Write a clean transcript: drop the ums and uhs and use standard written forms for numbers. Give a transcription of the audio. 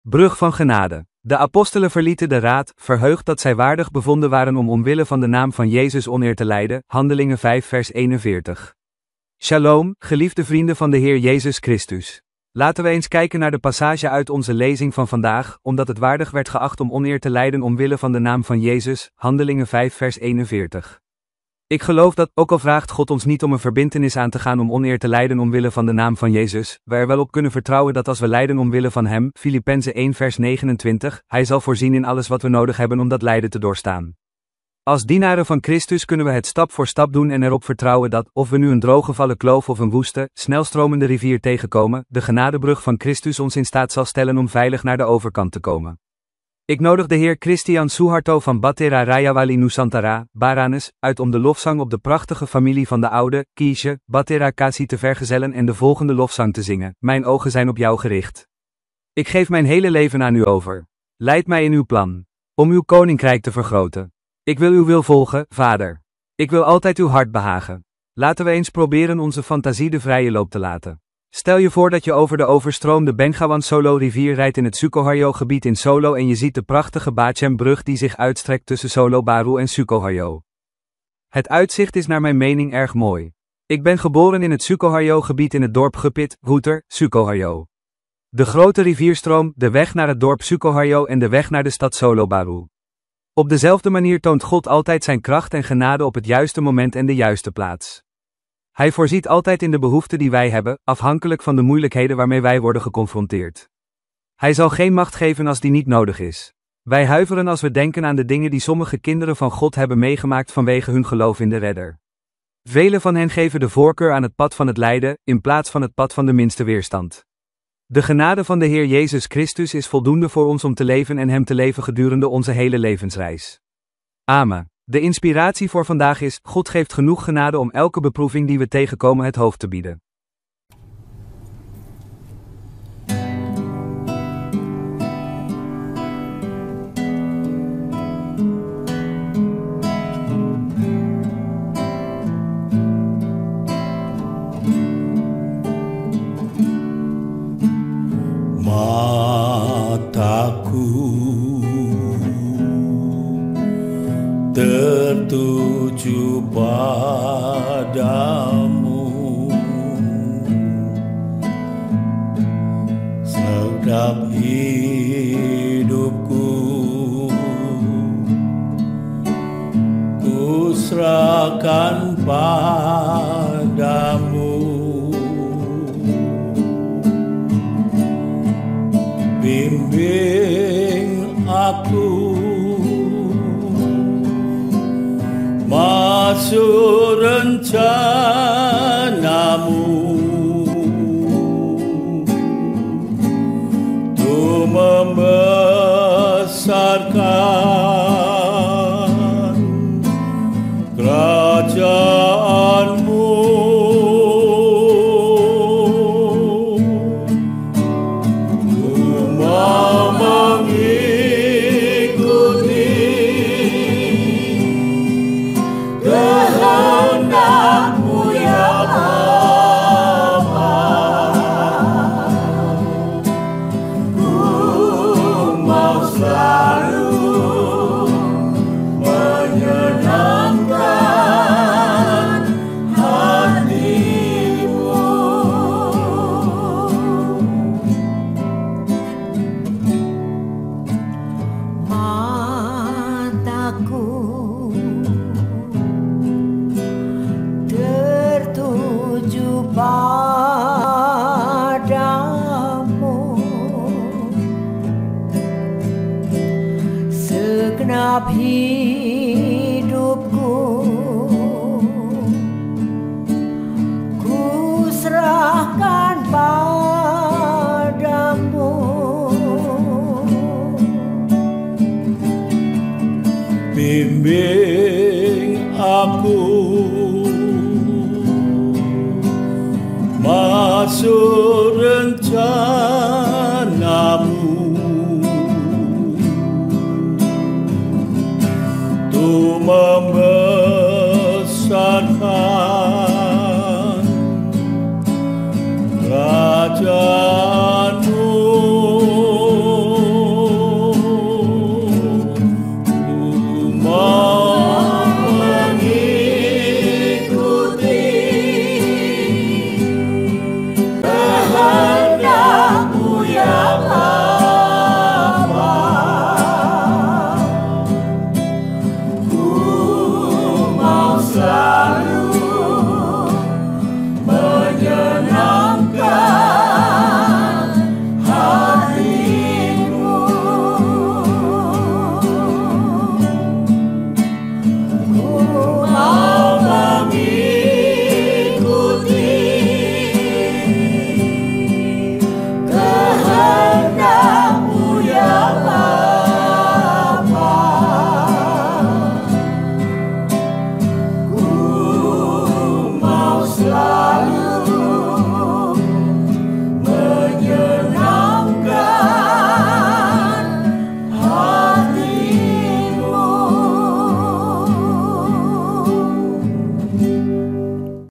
Brug van genade. De apostelen verlieten de raad, verheugd dat zij waardig bevonden waren om omwille van de naam van Jezus oneer te lijden, Handelingen 5 vers 41. Shalom, geliefde vrienden van de Heer Jezus Christus. Laten we eens kijken naar de passage uit onze lezing van vandaag, omdat het waardig werd geacht om oneer te lijden omwille van de naam van Jezus, Handelingen 5 vers 41. Ik geloof dat, ook al vraagt God ons niet om een verbintenis aan te gaan om oneer te lijden omwille van de naam van Jezus, we er wel op kunnen vertrouwen dat als we lijden omwille van Hem, Filippenzen 1 vers 29, Hij zal voorzien in alles wat we nodig hebben om dat lijden te doorstaan. Als dienaren van Christus kunnen we het stap voor stap doen en erop vertrouwen dat, of we nu een drooggevallen kloof of een woeste, snelstromende rivier tegenkomen, de genadebrug van Christus ons in staat zal stellen om veilig naar de overkant te komen. Ik nodig de heer Christian Suharto van Battera Rayawali Nusantara, Baranes, uit om de lofzang op de prachtige familie van de oude, Kiesje, Battera Kasi te vergezellen en de volgende lofzang te zingen. Mijn ogen zijn op jou gericht. Ik geef mijn hele leven aan u over. Leid mij in uw plan. Om uw koninkrijk te vergroten. Ik wil uw wil volgen, Vader. Ik wil altijd uw hart behagen. Laten we eens proberen onze fantasie de vrije loop te laten. Stel je voor dat je over de overstroomde Bengawan Solo rivier rijdt in het Sukoharjo gebied in Solo en je ziet de prachtige Bachem brug die zich uitstrekt tussen Solo Baru en Sukoharjo. Het uitzicht is naar mijn mening erg mooi. Ik ben geboren in het Sukoharjo gebied in het dorp Gupit, Router, Sukoharjo. De grote rivierstroom, de weg naar het dorp Sukoharjo en de weg naar de stad Solo Baru. Op dezelfde manier toont God altijd zijn kracht en genade op het juiste moment en de juiste plaats. Hij voorziet altijd in de behoeften die wij hebben, afhankelijk van de moeilijkheden waarmee wij worden geconfronteerd. Hij zal geen macht geven als die niet nodig is. Wij huiveren als we denken aan de dingen die sommige kinderen van God hebben meegemaakt vanwege hun geloof in de Redder. Velen van hen geven de voorkeur aan het pad van het lijden, in plaats van het pad van de minste weerstand. De genade van de Heer Jezus Christus is voldoende voor ons om te leven en Hem te leven gedurende onze hele levensreis. Amen. De inspiratie voor vandaag is: God geeft genoeg genade om elke beproeving die we tegenkomen het hoofd te bieden. Mataku tertuju padamu, segenap hidupku ku serahkan padamu. Bimbing aku masuk rencanamu untuk membesarkan kerajaanmu. Segenap hidupku ku serahkan padamu. Bimbing aku masuk rencana